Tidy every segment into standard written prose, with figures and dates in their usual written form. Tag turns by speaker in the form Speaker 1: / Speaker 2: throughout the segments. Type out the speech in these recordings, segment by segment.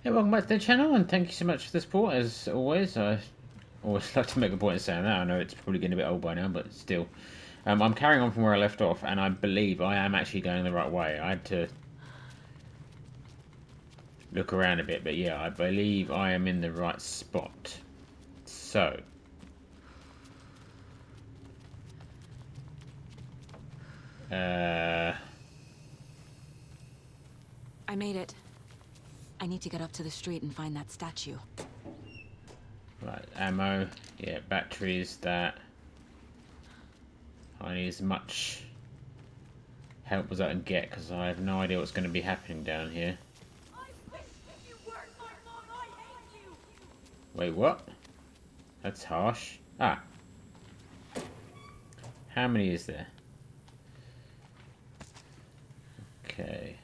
Speaker 1: Hey, welcome back to the channel, and thank you so much for the support. As always, I always like to make a point of saying that. I know it's probably getting a bit old by now, but still. I'm carrying on from where I left off, and I believe I am actually going the right way. I had to look around a bit, but yeah, I believe I am in the right spot. So.
Speaker 2: I made it. I need to get up to the street and find that statue.
Speaker 1: Right, ammo. Yeah, batteries, that. I need as much help as I can get, because I have no idea what's going to be happening down here. Wait, what? That's harsh. Ah. How many is there? Okay.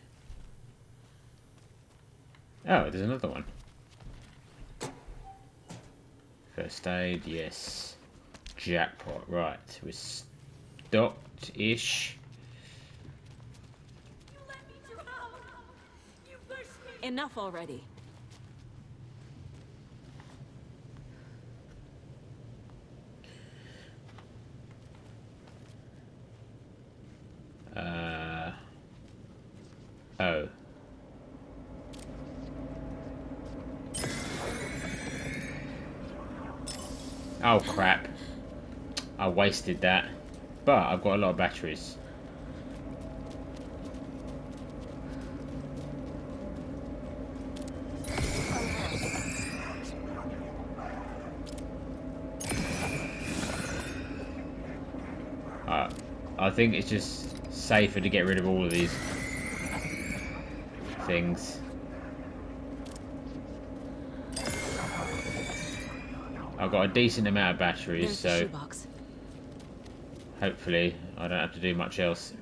Speaker 1: Oh, there's another one. First aid, yes. Jackpot, right. We're stocked-ish.
Speaker 2: Enough already.
Speaker 1: Oh. Oh, crap. I wasted that. But I've got a lot of batteries. I think it's just safer to get rid of all of these things. I've got a decent amount of batteries,
Speaker 2: There's the
Speaker 1: so
Speaker 2: shoebox.
Speaker 1: hopefully I don't have to do much else.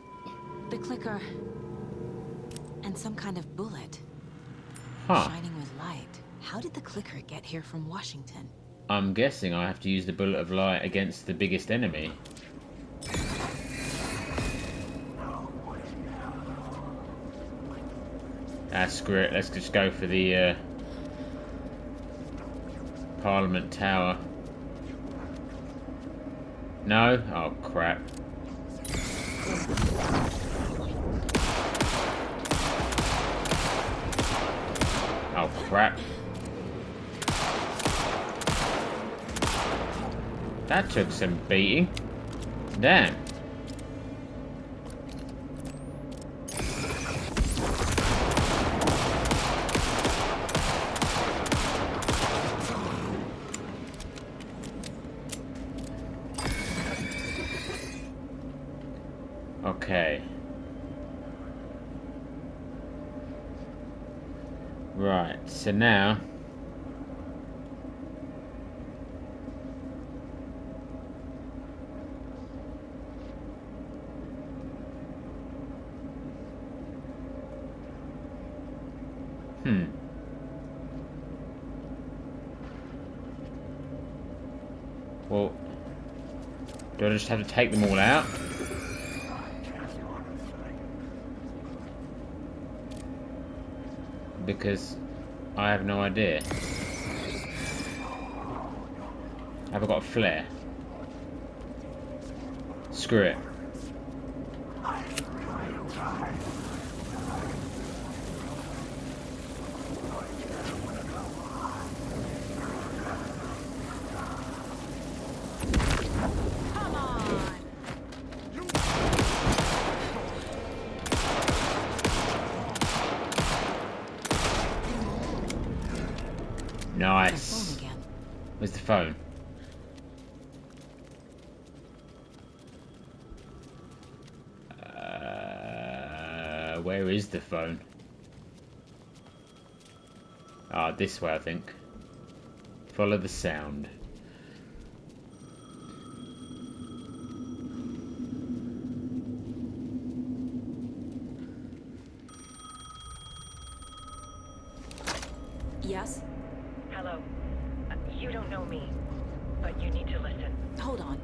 Speaker 2: The clicker. And some kind of bullet.
Speaker 1: Huh.
Speaker 2: Shining with light. How did the clicker get here from Washington?
Speaker 1: I'm guessing I have to use the bullet of light against the biggest enemy. Ah, screw it. Let's just go for the Parliament Tower. No? Oh, crap. Oh, crap. That took some beating. Damn. Okay. Right, so now... Well, do I just have to take them all out? Because I have no idea. Have I got a flare? Screw it.
Speaker 2: Come on!
Speaker 1: Nice.
Speaker 2: Phone again.
Speaker 1: Where's the phone? Where is the phone? Ah, this way, I think. Follow the sound.
Speaker 2: Yes?
Speaker 3: Hello. You don't know me, but you need to listen.
Speaker 2: Hold on.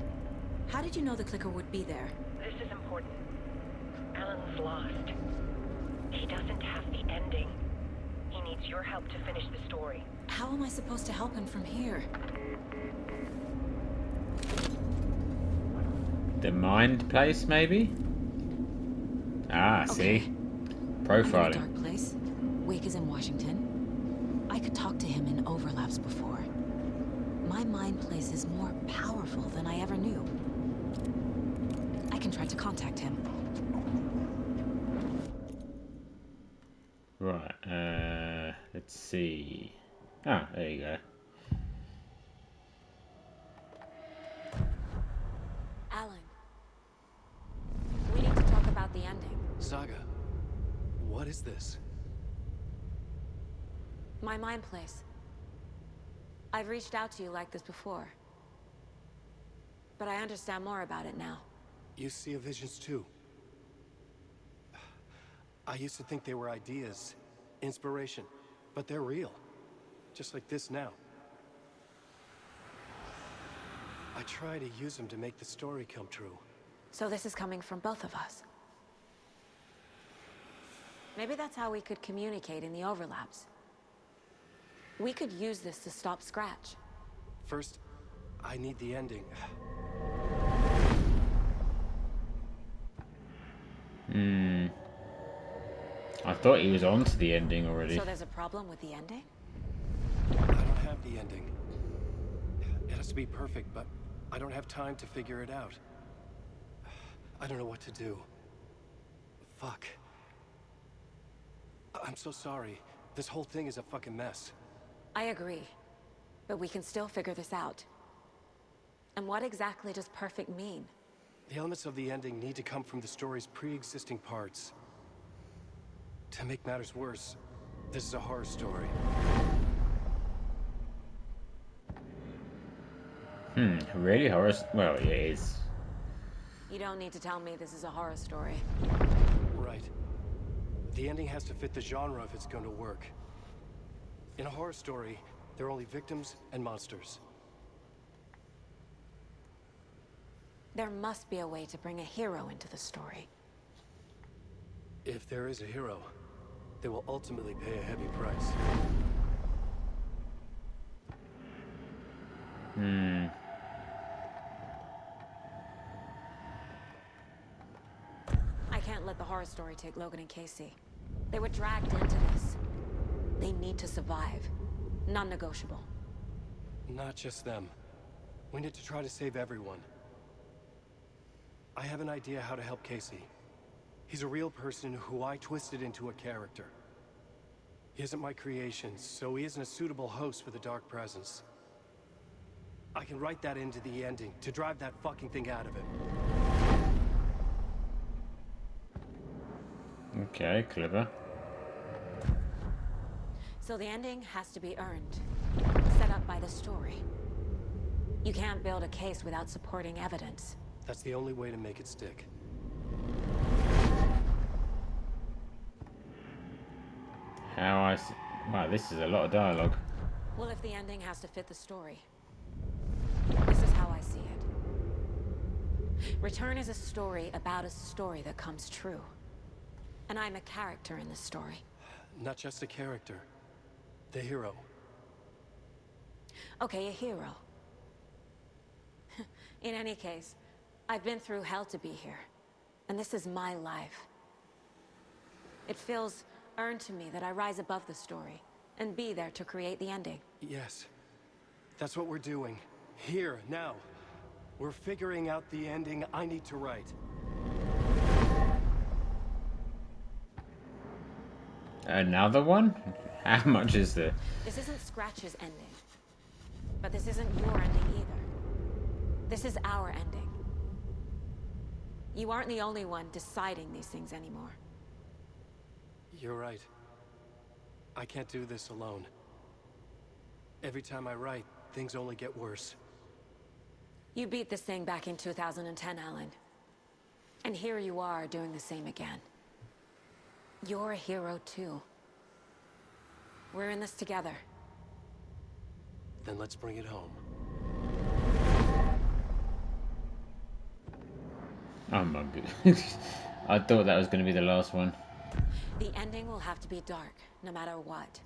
Speaker 2: How did you know the clicker would be there?
Speaker 3: This is important. Alan's lost. He doesn't have the ending. He needs your help to finish the story.
Speaker 2: How am I supposed to help him from here?
Speaker 1: The mind place, maybe? Ah,
Speaker 2: Okay.
Speaker 1: see?
Speaker 2: I'm in a
Speaker 1: Profiling.
Speaker 2: dark place. Wake is in Washington. I could talk to him in overlaps before. My mind place is more powerful than I ever knew. I can try to contact him.
Speaker 1: Right, let's see. Ah, there you go.
Speaker 2: Alan, we need to talk about the ending.
Speaker 4: Saga, what is this?
Speaker 2: My mind place. I've reached out to you like this before. But I understand more about it now.
Speaker 4: You see visions too. I used to think they were ideas, inspiration, but they're real. Just like this now. I try to use them to make the story come true.
Speaker 2: So this is coming from both of us. Maybe that's how we could communicate in the overlaps. We could use this to stop Scratch.
Speaker 4: First, I need the ending.
Speaker 1: I thought he was on to the ending already.
Speaker 2: So there's a problem with the ending?
Speaker 4: I don't have the ending. It has to be perfect, but I don't have time to figure it out. I don't know what to do. Fuck. I'm so sorry. This whole thing is a fucking mess.
Speaker 2: I agree. But we can still figure this out. And what exactly does perfect mean?
Speaker 4: The elements of the ending need to come from the story's pre-existing parts. To make matters worse, this is a horror story.
Speaker 1: Really horror? Well, it is.
Speaker 2: You don't need to tell me this is a horror story.
Speaker 4: Right. The ending has to fit the genre if it's going to work. In a horror story, there are only victims and monsters.
Speaker 2: There must be a way to bring a hero into the story.
Speaker 4: If there is a hero, they will ultimately pay a heavy price.
Speaker 2: I can't let the horror story take Logan and Casey. They were dragged into this. They need to survive. Non-negotiable.
Speaker 4: Not just them. We need to try to save everyone. I have an idea how to help Casey. He's a real person who I twisted into a character. He isn't my creation, so he isn't a suitable host for the Dark Presence. I can write that into the ending to drive that fucking thing out of him.
Speaker 1: Okay, clever.
Speaker 2: So the ending has to be earned. Set up by the story. You can't build a case without supporting evidence.
Speaker 4: That's the only way to make it stick.
Speaker 1: Wow, this is a lot of dialogue.
Speaker 2: Well, if the ending has to fit the story. This is how I see it. Return is a story about a story that comes true. And I'm a character in this story.
Speaker 4: Not just a character. The hero.
Speaker 2: Okay, a hero. In any case, I've been through hell to be here. And this is my life. It feels earned to me that I rise above the story and be there to create the ending.
Speaker 4: Yes. That's what we're doing. Here, now. We're figuring out the ending I need to write.
Speaker 1: Another one? How much is there?
Speaker 2: This isn't Scratch's ending. But this isn't your ending either. This is our ending. You aren't the only one deciding these things anymore.
Speaker 4: You're right. I can't do this alone. Every time I write, things only get worse.
Speaker 2: You beat this thing back in 2010, Alan. And here you are doing the same again. You're a hero too. We're in this together.
Speaker 4: Then let's bring it home.
Speaker 1: Oh my goodness. I thought that was going to be the last one.
Speaker 2: The ending will have to be dark, no matter what.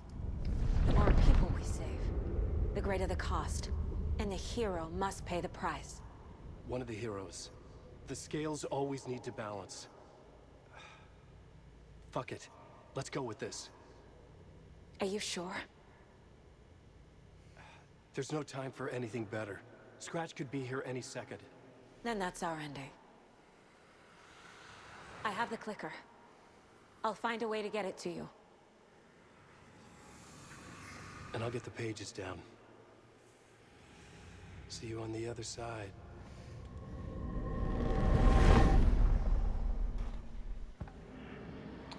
Speaker 2: we save, the greater the cost. And the hero must pay the price.
Speaker 4: One of the heroes. The scales always need to balance. Fuck it. Let's go with this.
Speaker 2: Are you sure?
Speaker 4: There's no time for anything better. Scratch could be here any second.
Speaker 2: Then that's our ending. I have the clicker. I'll find a way to get it to you.
Speaker 4: And I'll get the pages down. See you on the other side.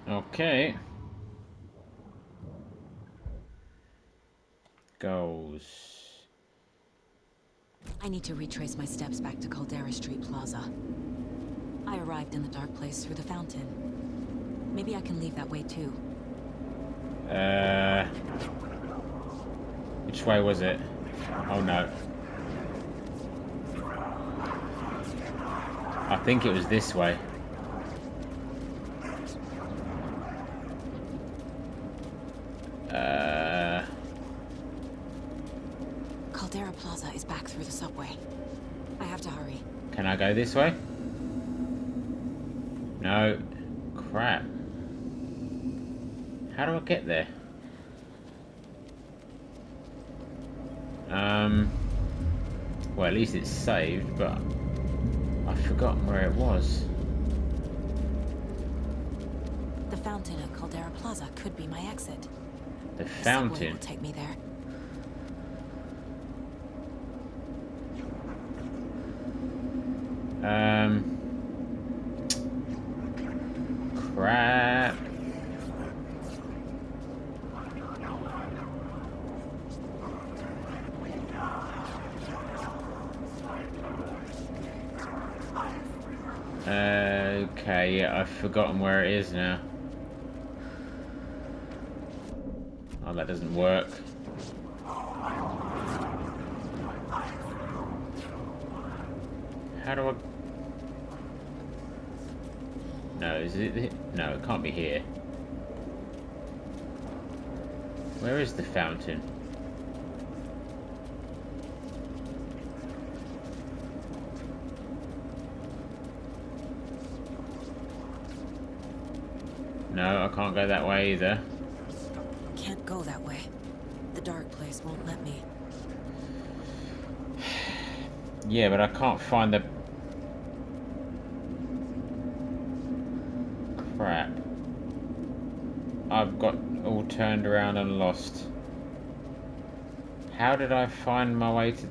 Speaker 1: Okay. Goals.
Speaker 2: I need to retrace my steps back to Caldera Street Plaza. I arrived in the dark place through the fountain. Maybe I can leave that way too.
Speaker 1: Which way was it? Oh no. I think it was this way.
Speaker 2: Caldera Plaza is back through the subway. I have to hurry.
Speaker 1: Can I go this way? No. Crap. How do I get there? Well, at least it's saved, but I've forgotten where it was.
Speaker 2: The fountain at Caldera Plaza could be my exit.
Speaker 1: The
Speaker 2: The subway
Speaker 1: fountain?
Speaker 2: will take me there.
Speaker 1: Crap. Okay, yeah, I've forgotten where it is now. Oh, that doesn't work. How do I... No, is it... No, it can't be here. Where is the fountain? No, I can't go that way either.
Speaker 2: Can't go that way. The dark place won't let me.
Speaker 1: Yeah, but I can't find the... Crap. I've got all turned around and lost. How did I find my way to...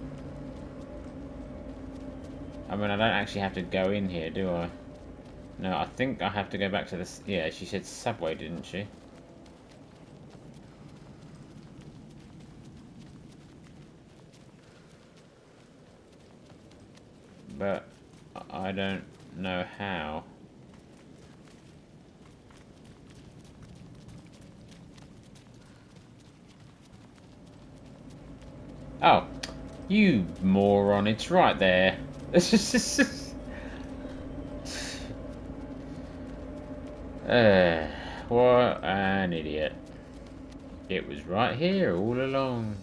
Speaker 1: I mean, I don't actually have to go in here, do I? No, I think I have to go back to this... Yeah, she said subway, didn't she? But I don't know how. Oh, you moron, it's right there. What an idiot. It was right here all along.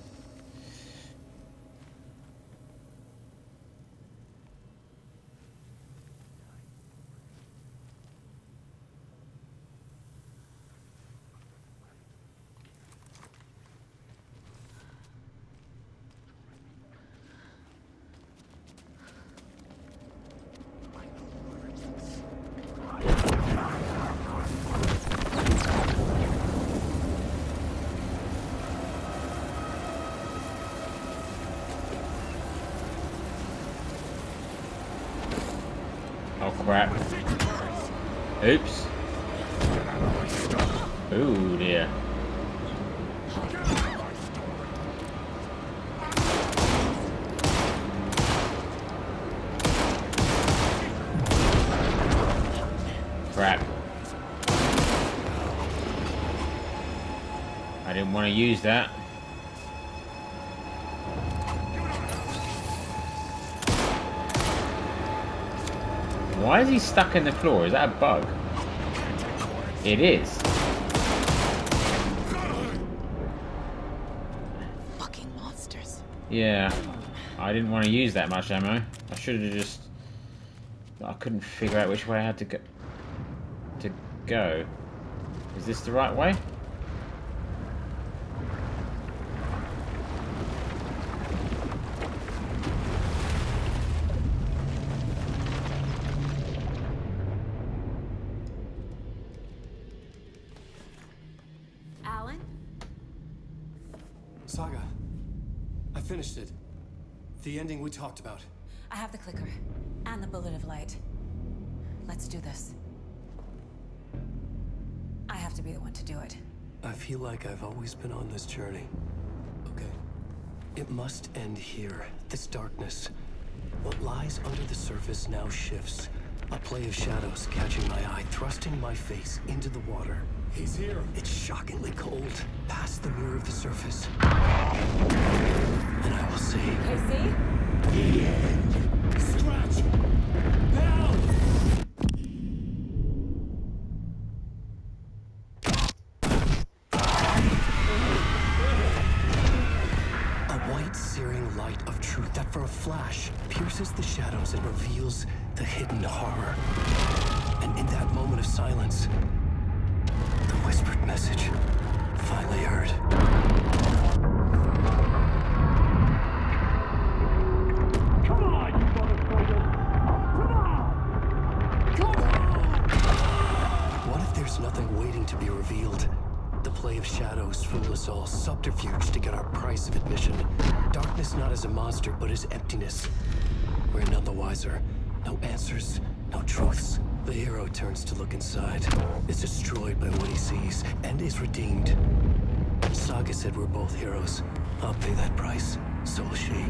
Speaker 1: Oh crap. Oops. Oh dear. Crap. I didn't want to use that. Why is he stuck in the floor? Is that a bug? It is.
Speaker 2: fucking monsters.
Speaker 1: Yeah, I didn't want to use that much ammo. I should have just... I couldn't figure out which way I had to go. Is this the right way?
Speaker 2: Alan?
Speaker 4: Saga, I finished it. The ending we talked about.
Speaker 2: I have the clicker. And the bullet of light. Let's do this. I have to be the one to do it.
Speaker 4: I feel like I've always been on this journey. Okay. It must end here. This darkness. What lies under the surface now shifts. A play of shadows catching my eye, thrusting my face into the water. He's here. It's shockingly cold. Past the mirror of the surface. And I will see.
Speaker 2: Casey?
Speaker 4: Scratch! Now! A white searing light of truth that for a flash pierces the shadows and reveals the hidden horror. And in that moment of silence, the whispered message finally heard. Come on, you motherfucker! Come on! What if there's nothing waiting to be revealed? The play of shadows fool us all, subterfuge to get our price of admission. Darkness not as a monster, but as emptiness. We're none the wiser. No answers, no truths. The hero turns to look inside, is destroyed by what he sees, and is redeemed. Saga said we're both heroes. I'll pay that price. So will she.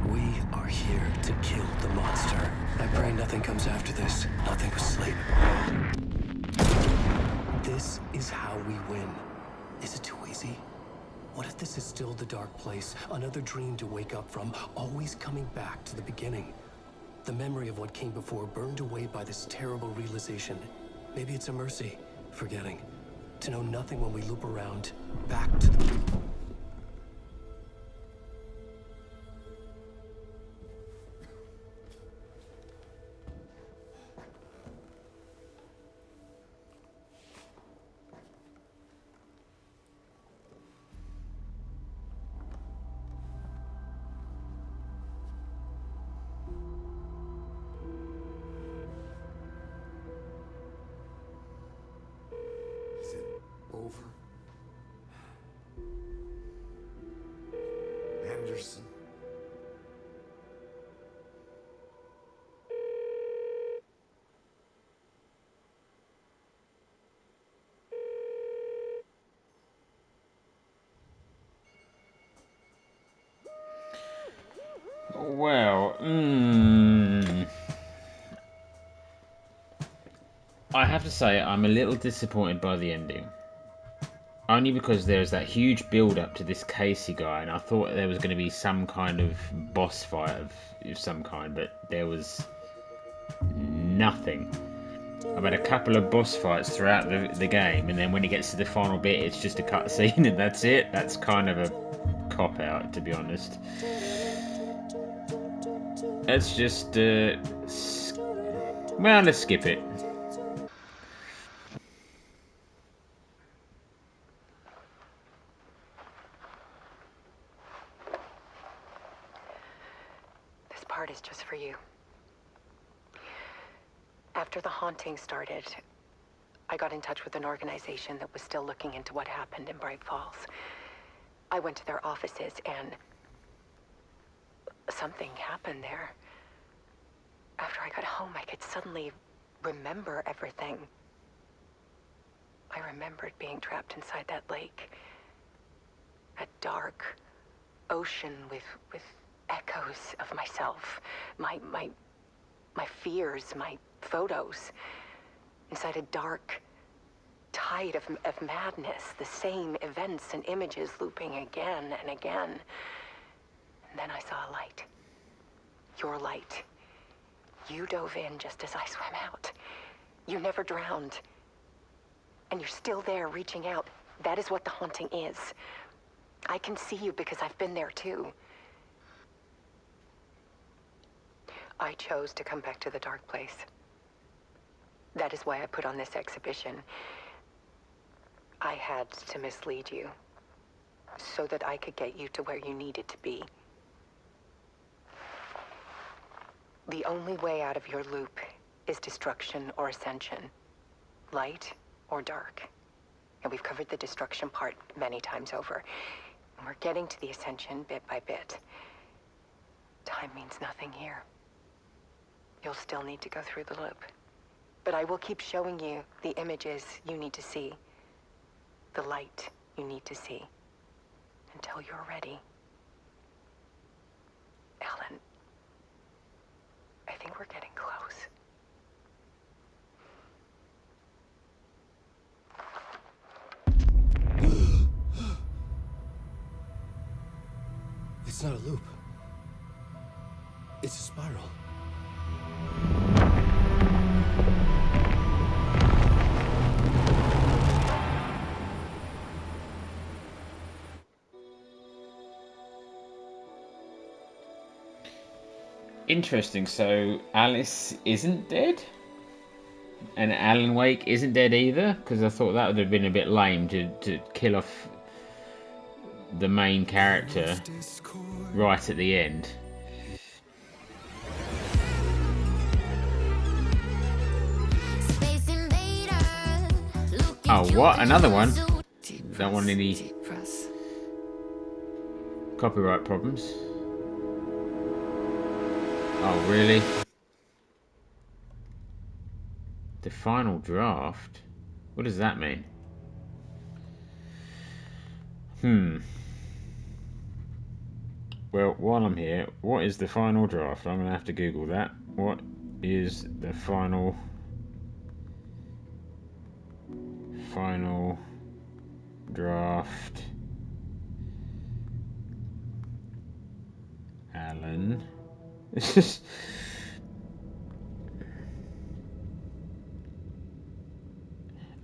Speaker 4: We are here to kill the monster. I pray nothing comes after this. Nothing but sleep. This is how we win. Is it too easy? What if this is still the dark place? Another dream to wake up from, always coming back to the beginning. The memory of what came before burned away by this terrible realization. Maybe it's a mercy, forgetting. To know nothing when we loop around, back to the...
Speaker 5: Is it over? Anderson?
Speaker 1: Well, I have to say I'm a little disappointed by the ending. Only because there's that huge build-up to this Casey guy, and I thought there was going to be some kind of boss fight of some kind, but there was nothing. I've had a couple of boss fights throughout the game, and then when it gets to the final bit, it's just a cutscene, and that's it. That's kind of a cop-out, to be honest. Let's just, well, let's skip it.
Speaker 3: This part is just for you. After the haunting started, I got in touch with an organization that was still looking into what happened in Bright Falls. I went to their offices and something happened there. After I got home, I could suddenly remember everything. I remembered being trapped inside that lake. A dark ocean with echoes of myself. My fears, my photos. Inside a dark tide of madness. The same events and images looping again and again. And then I saw a light. Your light. You dove in just as I swam out. You never drowned. And you're still there reaching out. That is what the haunting is. I can see you because I've been there too. I chose to come back to the dark place. That is why I put on this exhibition. I had to mislead you, so that I could get you to where you needed to be. The only way out of your loop is destruction or ascension, light or dark. And we've covered the destruction part many times over. And we're getting to the ascension bit by bit. Time means nothing here. You'll still need to go through the loop. But I will keep showing you the images you need to see, the light you need to see, until you're ready. Alan, I think we're getting close.
Speaker 4: It's not a loop. It's a spiral.
Speaker 1: Interesting. So Alice isn't dead, and Alan Wake isn't dead either. Because I thought that would have been a bit lame to kill off the main character right at the end. Oh, what? Another one? Don't want any copyright problems. Oh, really? The final draft? What does that mean? Well, while I'm here, what is the final draft? I'm going to have to Google that. What is the final draft? Alan.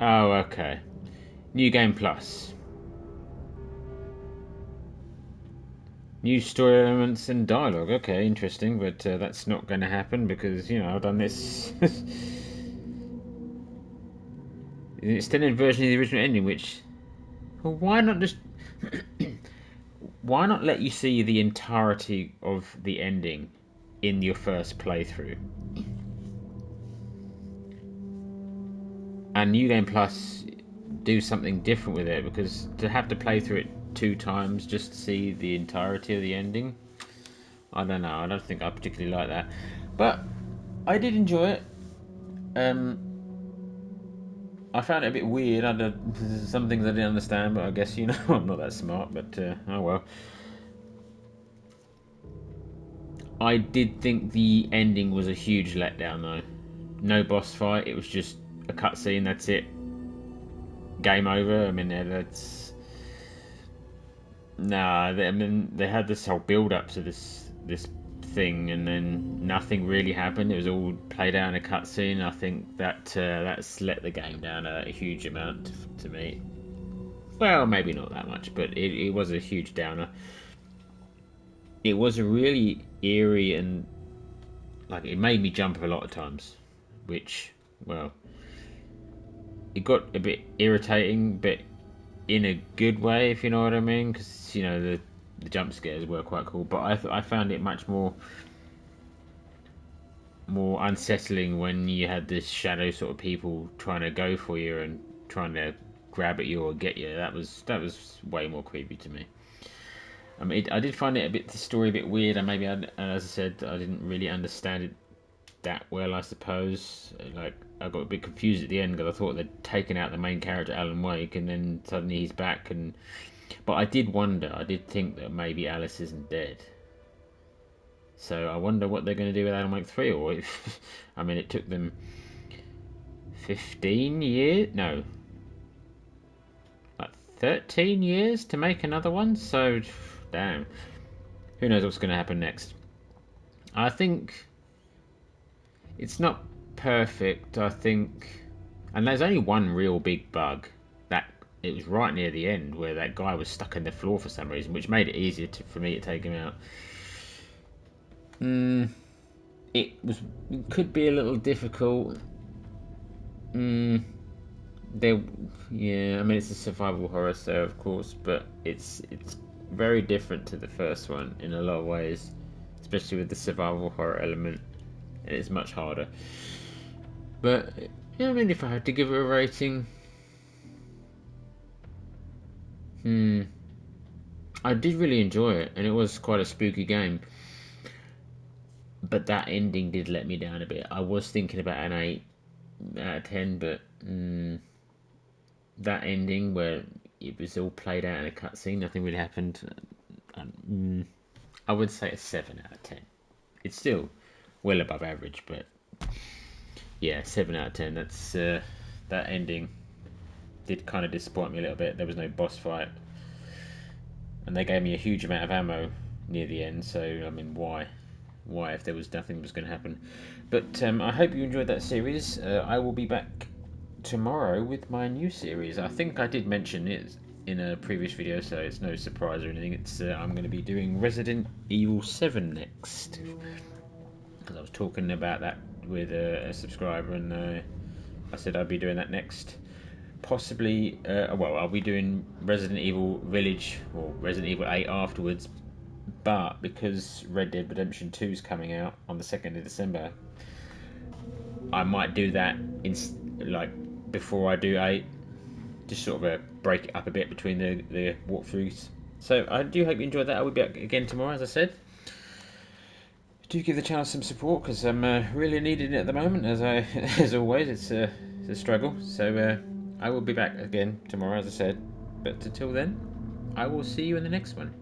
Speaker 1: Oh, okay. New Game Plus. New story elements and dialogue. Okay, interesting, but that's not going to happen because, you know, I've done this. Extended version of the original ending, which... Well, why not just... Why not let you see the entirety of the ending in your first playthrough? And New Game Plus do something different with it, because to have to play through it 2 times just to see the entirety of the ending, I don't know. I don't think I particularly like that, but I did enjoy it. I found it a bit weird. Some things I didn't understand, but I guess, you know, I'm not that smart. But oh well. I did think the ending was a huge letdown, though. No boss fight. It was just a cutscene. That's it. Game over. I mean, that's... Nah, I mean, they had this whole build-up to this thing, and then nothing really happened. It was all played out in a cutscene. I think that's let the game down a huge amount to me. Well, maybe not that much, but it was a huge downer. It was a really eerie, and like, it made me jump a lot of times, which, well, it got a bit irritating, but in a good way, if you know what I mean, because, you know, the jump scares were quite cool, but I found it much more unsettling when you had this shadow sort of people trying to go for you and trying to grab at you or get you. That was way more creepy to me. I mean, I did find the story a bit weird, and maybe, as I said, I didn't really understand it that well, I suppose. Like, I got a bit confused at the end because I thought they'd taken out the main character, Alan Wake, and then suddenly he's back. But I did think that maybe Alice isn't dead. So I wonder what they're going to do with Alan Wake 3, or if... I mean, it took them 15 years? No. Like 13 years to make another one? So, damn. Who knows what's going to happen next. I think it's not perfect, I think. And there's only one real big bug. That it was right near the end where that guy was stuck in the floor for some reason, which made it easier for me to take him out. It could be a little difficult. There, yeah. I mean, it's a survival horror, so of course, but it's very different to the first one in a lot of ways, especially with the survival horror element. And it's much harder. But yeah, I mean, if I had to give it a rating, I did really enjoy it, and it was quite a spooky game. But that ending did let me down a bit. I was thinking about an 8 out of 10, but that ending where it was all played out in a cutscene, nothing really happened. I would say a 7 out of 10. It's still well above average, but yeah, 7 out of 10. That's that ending did kind of disappoint me a little bit. There was no boss fight, and they gave me a huge amount of ammo near the end. So I mean, why? Why if there was nothing was going to happen? But I hope you enjoyed that series. I will be back tomorrow with my new series. I think I did mention it in a previous video, so it's no surprise or anything. It's I'm going to be doing Resident Evil 7 next, because I was talking about that with a subscriber, and I said I'd be doing that next. Possibly, well, I'll be doing Resident Evil Village or Resident Evil 8 afterwards, but because Red Dead Redemption 2 is coming out on the 2nd of December, I might do that like before I do 8, just sort of break it up a bit between the walkthroughs. So I do hope you enjoyed that. I will be back again tomorrow, as I said. Do give the channel some support, because I'm really needing it at the moment. As always, it's a struggle. So I will be back again tomorrow, as I said. But until then, I will see you in the next one.